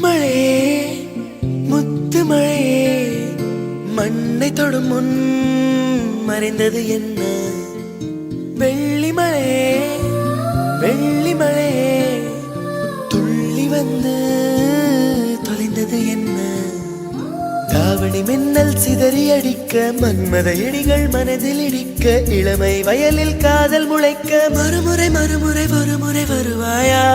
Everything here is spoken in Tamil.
முத்துமழையே முத்துமழையே மண்ணை தொடும் முன் மறைந்தது என்ன? வெள்ளிமழையே வெள்ளிமழையே துள்ளி வந்து தொலைந்தது என்ன? தாவணி மின்னல் சிதறி அடிக்க மன்மத இடிகள் மனதில் இடிக்க இளமை வயலில் காதல் முளைக்க மறுமுறை மறுமுறை ஒருமுறை வருவாயா?